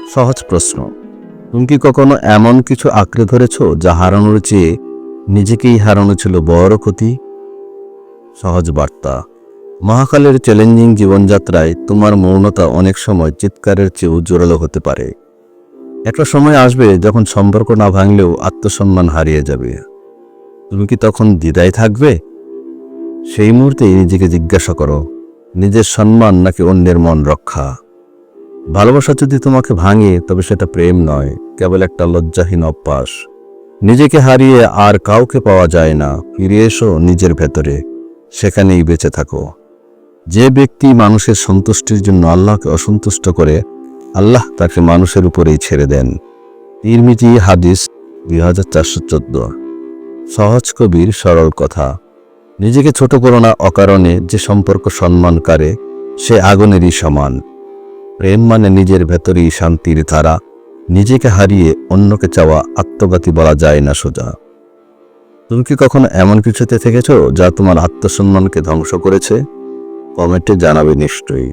সহজ প্রশ্ন, তুমি কি কখনো এমন কিছু আঁকড়ে ধরেছ যা হারানোর চেয়ে নিজেকেই হারানো ছিল বড় ক্ষতি? সহজ বার্তা, মহাকালের চ্যালেঞ্জিং জীবনযাত্রায় তোমার মৌনতা অনেক সময় চিৎকারের চেয়েও জোরালো হতে পারে। একটা সময় আসবে যখন সম্পর্ক না ভাঙলেও আত্মসম্মান হারিয়ে যাবে। তুমি কি তখন দ্বিধায় থাকবে? সেই মুহূর্তেই নিজেকে জিজ্ঞাসা করো, নিজের সম্মান নাকি অন্যের মন রক্ষা? ভালোবাসা যদি তোমাকে ভাঙে তবে সেটা প্রেম নয়, কেবল একটা লজ্জাহীন অভ্যাস। নিজেকে হারিয়ে আর কাউকে পাওয়া যায় না। ফিরে এসো নিজের ভেতরে, সেখানেই বেঁচে থাকো। যে ব্যক্তি মানুষের সন্তুষ্টির জন্য আল্লাহকে অসন্তুষ্ট করে, আল্লাহ তাকে মানুষের উপরেই ছেড়ে দেন। তিরমিজি হাদিস 2414। সহজ কবির সরল কথা, নিজেকে ছোট করো না অকারণে। যে সম্পর্ক সম্মান করে সে আগুনেরই সমান। প্রেম মানে নিজের ভেতরেই শান্তির ধারা। নিজেকে হারিয়ে অন্যকে চাওয়া আত্মঘাতী বলা যায় না সোজা। তুমি কি কখনো এমন কিছুতে থেকেছ যা তোমার আত্মসম্মানকে ধ্বংস করেছে? কমেন্টে জানাবে নিশ্চয়ই।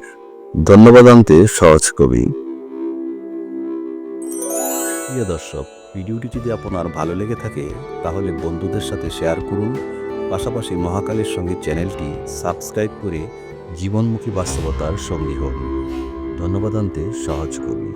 ধন্যবাদ আনতে সহজ কবি। প্রিয় দর্শক, ভিডিওটি যদি আপনার ভালো লেগে থাকে তাহলে বন্ধুদের সাথে শেয়ার করুন। পাশাপাশি মহাকালের সঙ্গে চ্যানেলটি সাবস্ক্রাইব করে জীবনমুখী বাস্তবতার সঙ্গী হন। ধন্যবাদ আনতে সহজ কবি।